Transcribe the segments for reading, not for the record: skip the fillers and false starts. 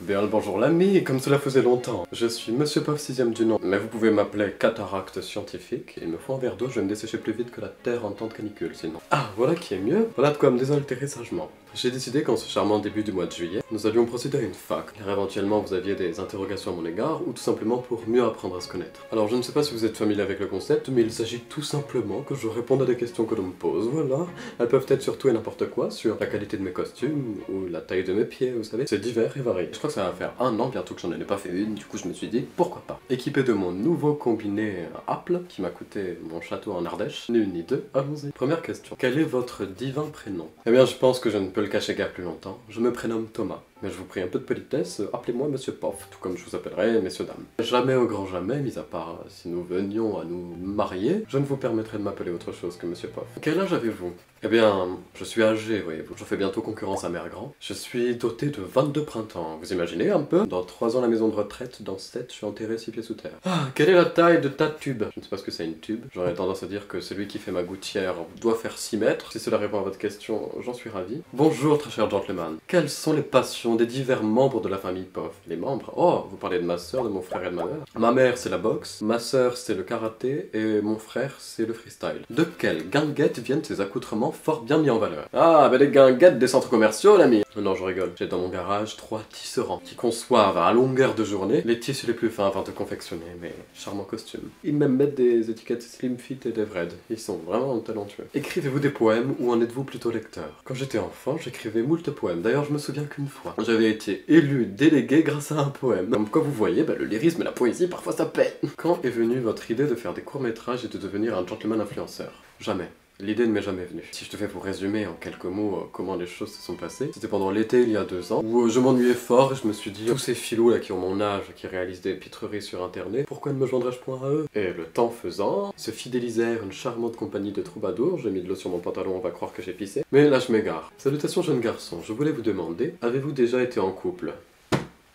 Bien le bonjour l'ami, comme cela faisait longtemps. Je suis Monsieur Pof 6ème du nom, mais vous pouvez m'appeler cataracte scientifique. Il me faut un verre d'eau, je vais me dessécher plus vite que la terre en temps de canicule sinon. Ah, voilà qui est mieux. Voilà de quoi me désaltérer sagement. J'ai décidé qu'en ce charmant début du mois de juillet, nous allions procéder à une fac, car éventuellement vous aviez des interrogations à mon égard, ou tout simplement pour mieux apprendre à se connaître. Alors je ne sais pas si vous êtes familier avec le concept, mais il s'agit tout simplement que je réponde à des questions que l'on me pose, voilà. Elles peuvent être sur tout et n'importe quoi, sur la qualité de mes costumes, ou la taille de mes pieds, vous savez. C'est divers et varié. Je crois que ça va faire un an bientôt que j'en ai pas fait une, du coup je me suis dit, pourquoi pas. Équipé de mon nouveau combiné Apple, qui m'a coûté mon château en Ardèche, ni une ni deux, allons-y. Première question, quel est votre divin prénom? Eh bien je pense que je ne peux le cacher guère plus longtemps. Je me prénomme Thomas, mais je vous prie un peu de politesse, appelez-moi Monsieur Pof, tout comme je vous appellerai messieurs dames. Jamais au grand jamais, mis à part si nous venions à nous marier, je ne vous permettrai de m'appeler autre chose que Monsieur Pof. Quel âge avez-vous? Eh bien, je suis âgé, voyez-vous. Je fais bientôt concurrence à Mère Grand. Je suis doté de 22 printemps. Vous imaginez un peu? Dans 3 ans la maison de retraite, dans 7 je suis enterré 6 pieds sous terre. Ah, quelle est la taille de ta tube? Je ne sais pas ce que c'est une tube. J'aurais tendance à dire que celui qui fait ma gouttière doit faire 6 mètres. Si cela répond à votre question, j'en suis ravi. Bonjour très cher gentleman. Quelles sont les passions des divers membres de la famille Pof? Les membres? Oh, vous parlez de ma soeur, de mon frère et de ma mère. Ma mère c'est la boxe, ma soeur c'est le karaté et mon frère c'est le freestyle. De quelle guinguette viennent ces accoutrements fort bien mis en valeur? Ah, bah les guinguettes des centres commerciaux, l'ami. Non, je rigole. J'ai dans mon garage 3 tisserands qui conçoivent à longueur de journée les tissus les plus fins afin de confectionner mes charmants costumes. Ils même mettent des étiquettes Slim Fit et Devred. Ils sont vraiment talentueux. Écrivez-vous des poèmes ou en êtes-vous plutôt lecteur? Quand j'étais enfant, j'écrivais moult poèmes. D'ailleurs, je me souviens qu'une fois, j'avais été élu délégué grâce à un poème. Comme quoi vous voyez, bah, le lyrisme et la poésie, parfois ça paie. Quand est venue votre idée de faire des courts-métrages et de devenir un gentleman influenceur? Jamais. L'idée ne m'est jamais venue. Si je devais vous résumer en quelques mots comment les choses se sont passées, c'était pendant l'été il y a 2 ans, où je m'ennuyais fort et je me suis dit, tous ces filous là qui ont mon âge, qui réalisent des pitreries sur internet, pourquoi ne me joindrais-je point à eux? Et le temps faisant, se fidélisèrent une charmante compagnie de troubadours, j'ai mis de l'eau sur mon pantalon, on va croire que j'ai pissé. Mais là je m'égare. Salutations jeune garçon, je voulais vous demander, avez-vous déjà été en couple?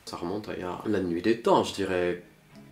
Ça remonte à la nuit des temps, je dirais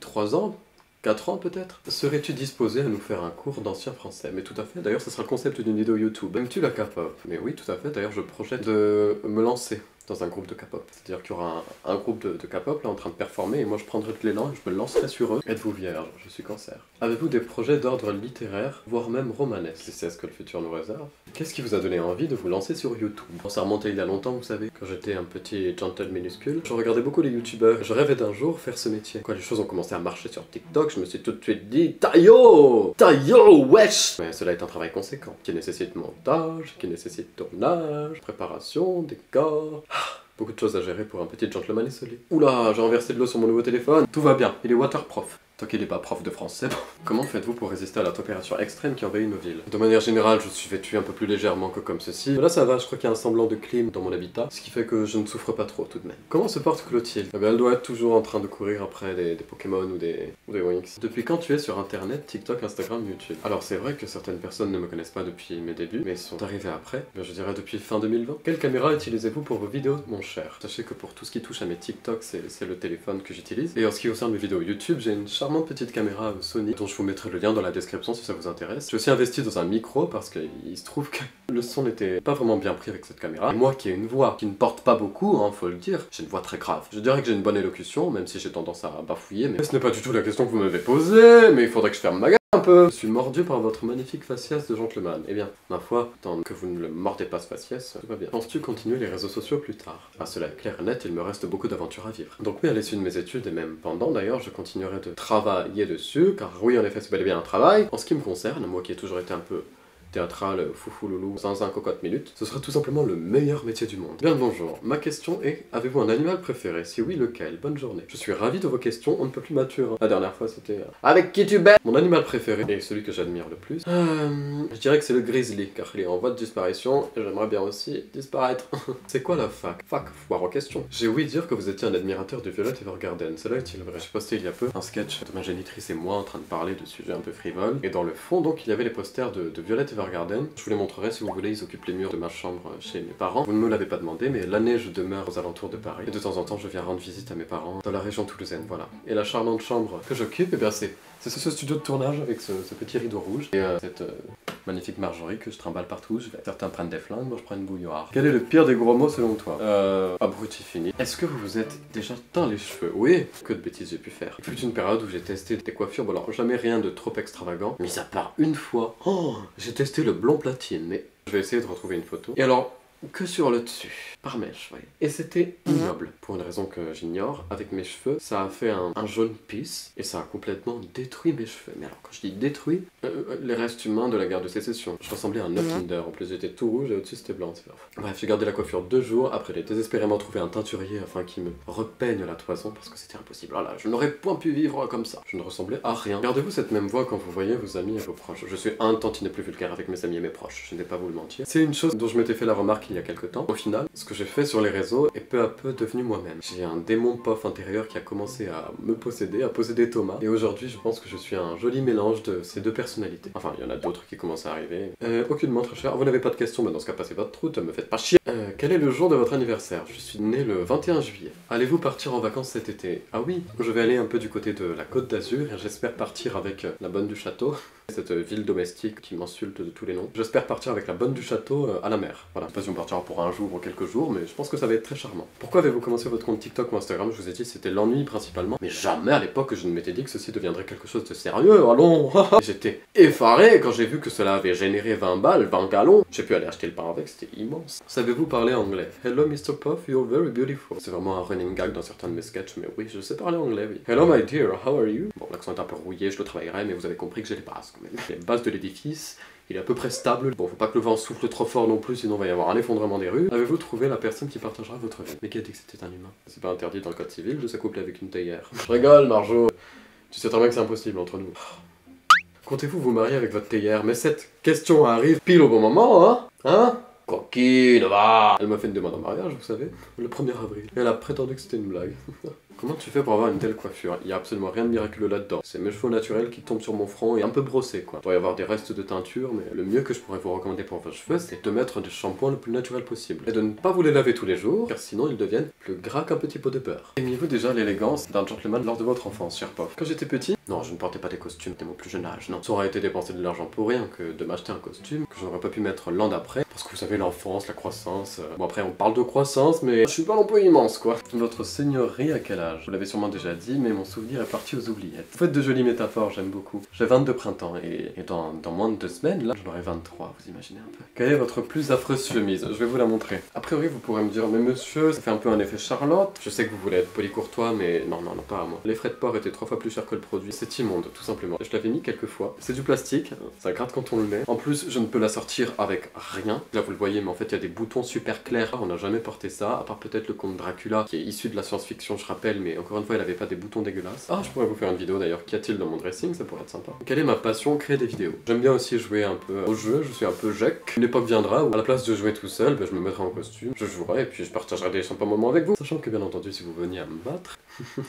3 ans? 4 ans peut-être? Serais-tu disposé à nous faire un cours d'ancien français? Mais tout à fait, d'ailleurs ce sera le concept d'une vidéo YouTube. Aimes-tu la K-pop? Mais oui, tout à fait, d'ailleurs je projette de me lancer dans un groupe de K-pop. C'est-à-dire qu'il y aura un groupe de K-pop là en train de performer et moi je prendrai de l'élan et je me lancerai sur eux. Êtes-vous vierge? Je suis cancer. Avez-vous des projets d'ordre littéraire, voire même romanesque? Si c'est ce que le futur nous réserve. Qu'est-ce qui vous a donné envie de vous lancer sur YouTube? Bon, ça remontait il y a longtemps, vous savez, quand j'étais un petit gentle minuscule. Je regardais beaucoup les youtubeurs. Je rêvais d'un jour faire ce métier. Quand les choses ont commencé à marcher sur TikTok, je me suis tout de suite dit Tayo! Tayo, wesh! Mais cela est un travail conséquent, qui nécessite montage, qui nécessite tournage, préparation, décor... Beaucoup de choses à gérer pour un petit gentleman isolé. Oula, j'ai renversé de l'eau sur mon nouveau téléphone. Tout va bien, il est waterproof. Tant qu'il n'est pas prof de français. Comment faites-vous pour résister à la température extrême qui envahit nos villes? De manière générale, je suis vêtu un peu plus légèrement que comme ceci. Mais là ça va, je crois qu'il y a un semblant de clim dans mon habitat, ce qui fait que je ne souffre pas trop tout de même. Comment se porte Clotilde? Eh bien, elle doit être toujours en train de courir après des Pokémon ou des Winx. Depuis quand tu es sur internet, TikTok, Instagram, YouTube? Alors c'est vrai que certaines personnes ne me connaissent pas depuis mes débuts, mais sont arrivées après. Ben, je dirais depuis fin 2020. Quelle caméra utilisez-vous pour vos vidéos, mon cher? Sachez que pour tout ce qui touche à mes TikTok, c'est le téléphone que j'utilise. Et en ce qui concerne mes vidéos YouTube, j'ai une charmante petite caméra Sony dont je vous mettrai le lien dans la description si ça vous intéresse. J'ai aussi investi dans un micro parce qu'il se trouve que le son n'était pas vraiment bien pris avec cette caméra. Et moi qui ai une voix qui ne porte pas beaucoup, hein, faut le dire, j'ai une voix très grave. Je dirais que j'ai une bonne élocution, même si j'ai tendance à bafouiller, mais ce n'est pas du tout la question que vous m'avez posée, mais il faudrait que je ferme ma gueule un peu. Je suis mordu par votre magnifique faciès de gentleman. Eh bien, ma foi, tant que vous ne le mordez pas ce faciès, tout va bien. Penses-tu continuer les réseaux sociaux plus tard? Ah, cela est clair et net, il me reste beaucoup d'aventures à vivre. Donc oui, à l'issue de mes études, et même pendant d'ailleurs, je continuerai de travailler dessus, car oui, en effet, c'est bel et bien un travail. En ce qui me concerne, moi qui ai toujours été un peu théâtral, foufou loulou, zinzin cocotte minute, ce sera tout simplement le meilleur métier du monde. Bien le bonjour, ma question est, avez-vous un animal préféré? Si oui, lequel? Bonne journée. Je suis ravi de vos questions, on ne peut plus mature. La dernière fois c'était... avec qui tu baises? Mon animal préféré, et celui que j'admire le plus, je dirais que c'est le grizzly, car il est en voie de disparition, et j'aimerais bien aussi disparaître. C'est quoi la fac? Fac, foire en question. J'ai ouï dire que vous étiez un admirateur du Violet Evergarden, cela est-il vrai? J'ai posté il y a peu un sketch de ma génitrice et moi en train de parler de sujets un peu frivoles, et dans le fond donc il y avait les posters de Violet Evergarden. Je vous les montrerai si vous voulez, ils occupent les murs de ma chambre chez mes parents. Vous ne me l'avez pas demandé, mais l'année je demeure aux alentours de Paris. Et de temps en temps je viens rendre visite à mes parents dans la région toulousaine, voilà. Et la charmante chambre que j'occupe, eh bien c'est ce studio de tournage avec ce petit rideau rouge et cette magnifique Marjorie que je trimballe partout où je vais. Certains prennent des flingues, moi je prends une bouilloire. Quel est le pire des gros mots selon toi? Abruti fini. Est-ce que vous vous êtes déjà teint les cheveux? Oui. Que de bêtises j'ai pu faire. Il fut une période où j'ai testé des coiffures, bon alors jamais rien de trop extravagant, mis à part une fois, j'ai testé le blond platine, mais je vais essayer de retrouver une photo. Et alors, que sur le dessus, par mèche, voyez. Et c'était ignoble, pour une raison que j'ignore. Avec mes cheveux, ça a fait un jaune pisse, et ça a complètement détruit mes cheveux. Mais alors, quand je dis détruit, les restes humains de la guerre de sécession. Je ressemblais à un œuf Kinder, en plus j'étais tout rouge et au-dessus c'était blanc, c'est grave. Bref, j'ai gardé la coiffure 2 jours, après j'ai désespérément trouvé un teinturier afin qu'il me repeigne la toison, parce que c'était impossible. Voilà, je n'aurais point pu vivre comme ça. Je ne ressemblais à rien. Gardez-vous cette même voix quand vous voyez vos amis et vos proches. Je suis un tantinet plus vulgaire avec mes amis et mes proches, je ne vais pas vous le mentir. C'est une chose dont je m'étais fait la remarque il y a quelques temps. Au final, ce que j'ai fait sur les réseaux est peu à peu devenu moi-même. J'ai un démon pof intérieur qui a commencé à me posséder, à posséder Thomas, et aujourd'hui je pense que je suis un joli mélange de ces deux personnalités. Enfin, il y en a d'autres qui commencent à arriver. Aucunement très cher. Vous n'avez pas de questions, mais dans ce cas passez votre route, me faites pas chier. Quel est le jour de votre anniversaire? Je suis né le 21 juillet. Allez-vous partir en vacances cet été? Ah oui, je vais aller un peu du côté de la Côte d'Azur et j'espère partir avec la bonne du château. Cette ville domestique qui m'insulte de tous les noms. J'espère partir avec la bonne du château à la mer. Voilà, je sais pas si on partira pour un jour ou quelques jours, mais je pense que ça va être très charmant. Pourquoi avez-vous commencé votre compte TikTok ou Instagram? Je vous ai dit c'était l'ennui principalement, mais jamais à l'époque je ne m'étais dit que ceci deviendrait quelque chose de sérieux, allons. J'étais effaré quand j'ai vu que cela avait généré 20 balles, 20 gallons. J'ai pu aller acheter le pain avec, c'était immense. Savez-vous parler anglais? Hello Mr. Puff, you're very beautiful. C'est vraiment un running gag dans certains de mes sketchs, mais oui, je sais parler anglais, oui. Hello my dear, how are you? Bon, l'accent est un peu rouillé, je le travaillerai, mais vous avez compris que j'ai les bases quand même. Les bases de l'édifice, il est à peu près stable. Bon, faut pas que le vent souffle trop fort non plus, sinon il va y avoir un effondrement des rues. Avez-vous trouvé la personne qui partagera votre vie? Mais qui a dit que c'était un humain? C'est pas interdit dans le code civil de s'accoupler avec une théière. Je rigole, Marjo. Tu sais très bien que c'est impossible entre nous. Comptez-vous vous marier avec votre théière? Mais cette question arrive pile au bon moment, hein? Hein? Coquine, va! Elle m'a fait une demande en mariage, vous savez, le 1er avril. Et elle a prétendu que c'était une blague. Comment tu fais pour avoir une telle coiffure? Il y a absolument rien de miraculeux là-dedans. C'est mes cheveux naturels qui tombent sur mon front et un peu brossés, quoi. Il doit y avoir des restes de teinture, mais le mieux que je pourrais vous recommander pour vos cheveux, c'est de mettre du shampoing le plus naturel possible. Et de ne pas vous les laver tous les jours, car sinon ils deviennent plus gras qu'un petit pot de beurre. Aimiez-vous déjà l'élégance d'un gentleman lors de votre enfance, cher Puff? Quand j'étais petit, non, je ne portais pas des costumes dès mon plus jeune âge, non. Ça aurait été dépenser de l'argent pour rien que de m'acheter un costume que je n'aurais pas pu mettre l'an d'après, parce que vous savez, l'enfance, la croissance... Bon après, on parle de croissance, mais je suis pas non plus immense, quoi. Votre seigneurie à quel âge? Vous l'avez sûrement déjà dit, mais mon souvenir est parti aux oubliettes. Vous faites de jolies métaphores, j'aime beaucoup. J'ai 22 printemps, et dans moins de 2 semaines, là, j'en aurai 23, vous imaginez un peu. Quelle est votre plus affreuse chemise? Je vais vous la montrer. A priori, vous pourrez me dire, mais monsieur, ça fait un peu un effet Charlotte. Je sais que vous voulez être poli courtois, mais non, pas à moi. Les frais de port étaient 3 fois plus chers que le produit. C'est immonde, tout simplement. Je l'avais mis quelques fois. C'est du plastique, ça gratte quand on le met. En plus, je ne peux la sortir avec rien. Là, vous le voyez, mais en fait, il y a des boutons super clairs. On n'a jamais porté ça, à part peut-être le comte Dracula, qui est issu de la science-fiction, je rappelle, mais encore une fois, il avait pas des boutons dégueulasses. Ah, je pourrais vous faire une vidéo d'ailleurs. Qu'y a-t-il dans mon dressing? Ça pourrait être sympa. Quelle est ma passion? Créer des vidéos. J'aime bien aussi jouer un peu au jeu. Je suis un peu Jack. Une époque viendra où, à la place de jouer tout seul, je me mettrai en costume, je jouerai et puis je partagerai des sympas moments avec vous. Sachant que, bien entendu, si vous veniez à me battre,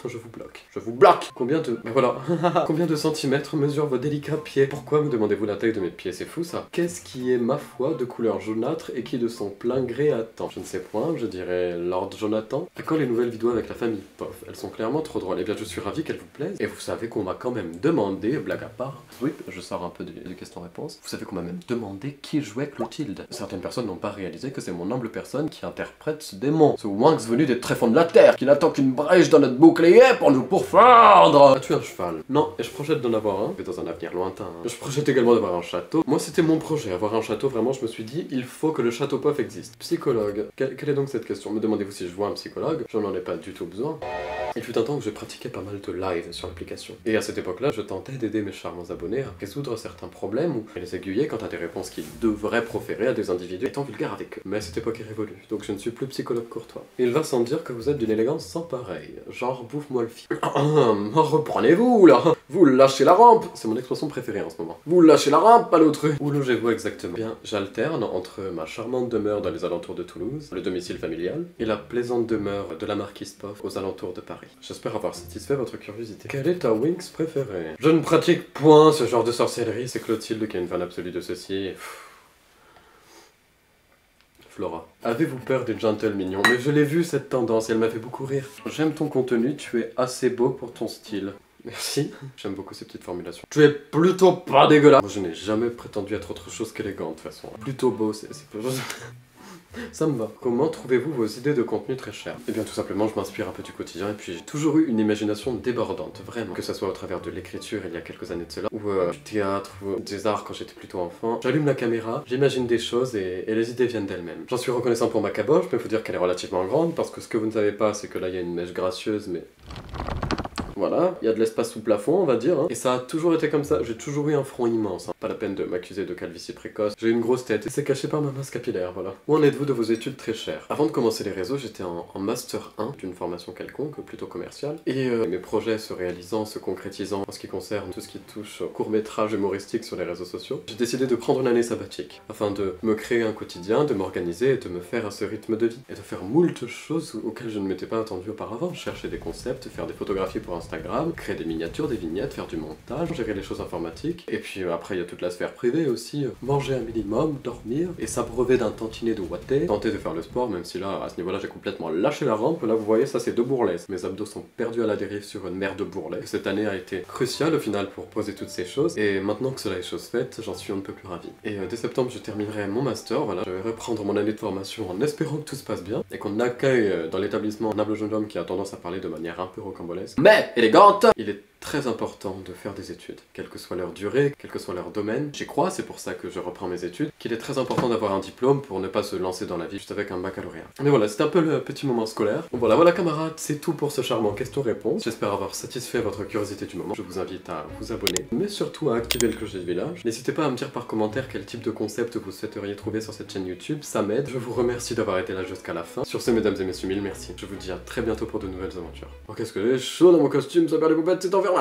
je vous bloque. Je vous bloque! Combien de... Ben voilà. Combien de centimètres mesurent vos délicats pieds? Pourquoi me demandez-vous la taille de mes pieds? C'est fou ça. Qu'est-ce qui est, ma foi, de couleur jaunâtre et qui de son plein gré attend? Je ne sais point, je dirais Lord Jonathan. À quand les nouvelles vidéos avec la famille Puff? Elles sont clairement trop drôles. Eh bien, je suis ravi qu'elles vous plaisent. Et vous savez qu'on m'a quand même demandé, blague à part, oui, je sors un peu des questions-réponses, vous savez qu'on m'a même demandé qui jouait Clotilde. Certaines personnes n'ont pas réalisé que c'est mon humble personne qui interprète ce démon, ce Winx venu des tréfonds de la terre, qui n'attend qu'une brèche dans notre bouclier pour nous pourfendre. As-tu un cheval? Non, et je projette d'en avoir un, mais dans un avenir lointain. Hein. Je projette également d'avoir un château. Moi, c'était mon projet, avoir un château, vraiment, je me suis dit, il faut que le château Puff existe. Psychologue. Quelle est donc cette question? Me demandez-vous si je vois un psychologue? Je n'en ai pas du tout besoin. Il fut un temps où je pratiquais pas mal de live sur l'application. Et à cette époque-là, je tentais d'aider mes charmants abonnés à résoudre certains problèmes ou à les aiguiller quant à des réponses qu'ils devraient proférer à des individus étant vulgaires avec eux. Mais cette époque est révolue, donc je ne suis plus psychologue courtois. Il va sans dire que vous êtes d'une élégance sans pareil. Genre, bouffe-moi le fil. Reprenez-vous, là! Vous lâchez la rampe! C'est mon expression préférée en ce moment. Vous lâchez la rampe à l'autre! Où logez-vous exactement? Bien, j'alterne entre ma charmante demeure dans les alentours de Toulouse, le domicile familial, et la plaisante demeure de la marquise Puff aux alentours de Paris. J'espère avoir satisfait votre curiosité. Quel est ta Winx préférée? Je ne pratique point ce genre de sorcellerie, c'est Clotilde qui est une fan absolue de ceci. Flora. Avez-vous peur des gentles mignons? Mais je l'ai vu cette tendance et elle m'a fait beaucoup rire. J'aime ton contenu, tu es assez beau pour ton style. Merci, j'aime beaucoup ces petites formulations. Tu es plutôt pas dégueulasse. Moi je n'ai jamais prétendu être autre chose qu'élégant de toute façon. Plutôt beau, c'est pas... Ça me va. Comment trouvez-vous vos idées de contenu très chères? Eh bien tout simplement je m'inspire un peu du quotidien et puis j'ai toujours eu une imagination débordante, vraiment. Que ça soit au travers de l'écriture il y a quelques années de cela, ou du théâtre, ou des arts quand j'étais plutôt enfant. J'allume la caméra, j'imagine des choses et les idées viennent d'elles-mêmes. J'en suis reconnaissant pour ma caboche, mais il faut dire qu'elle est relativement grande parce que ce que vous ne savez pas c'est que là il y a une mèche gracieuse mais... Voilà, il y a de l'espace sous plafond, on va dire. Hein. Et ça a toujours été comme ça, j'ai toujours eu un front immense. Hein. Pas la peine de m'accuser de calvitie précoce. J'ai une grosse tête et c'est caché par ma masse capillaire, voilà. Où en êtes-vous de vos études très chères? Avant de commencer les réseaux, j'étais en Master 1 d'une formation quelconque, plutôt commerciale. Et mes projets se réalisant, se concrétisant en ce qui concerne tout ce qui touche au court-métrage humoristique sur les réseaux sociaux, j'ai décidé de prendre une année sabbatique. Afin de me créer un quotidien, de m'organiser et de me faire à ce rythme de vie. Et de faire moult choses auxquelles je ne m'étais pas attendu auparavant. Chercher des concepts, faire des photographies pour Instagram, créer des miniatures, des vignettes, faire du montage, gérer les choses informatiques, et puis après il y a toute la sphère privée aussi, manger un minimum, dormir, et s'abreuver d'un tantinet de watté, tenter de faire le sport, même si là, à ce niveau-là, j'ai complètement lâché la rampe, là vous voyez, ça c'est 2 bourrelets. Mes abdos sont perdus à la dérive sur une mer de bourrelets. Cette année a été cruciale au final pour poser toutes ces choses, et maintenant que cela est chose faite, j'en suis un peu plus ravi. Et dès septembre, je terminerai mon master, voilà, je vais reprendre mon année de formation en espérant que tout se passe bien, et qu'on accueille dans l'établissement un humble jeune homme qui a tendance à parler de manière un peu rocambolesque, mais élégante. Il est très important de faire des études, quelle que soit leur durée, quel que soit leur domaine. J'y crois, c'est pour ça que je reprends mes études, qu'il est très important d'avoir un diplôme pour ne pas se lancer dans la vie juste avec un baccalauréat. Mais voilà, c'était un peu le petit moment scolaire. Bon, voilà camarades, c'est tout pour ce charmant question-réponse. J'espère avoir satisfait votre curiosité du moment. Je vous invite à vous abonner, mais surtout à activer le clocher du village. N'hésitez pas à me dire par commentaire quel type de concept vous souhaiteriez trouver sur cette chaîne YouTube, ça m'aide. Je vous remercie d'avoir été là jusqu'à la fin. Sur ce, mesdames et messieurs, mille merci. Je vous dis à très bientôt pour de nouvelles aventures. Oh, qu'est-ce que j'ai chaud dans mon costume, ça perd les poupettes, c'est envers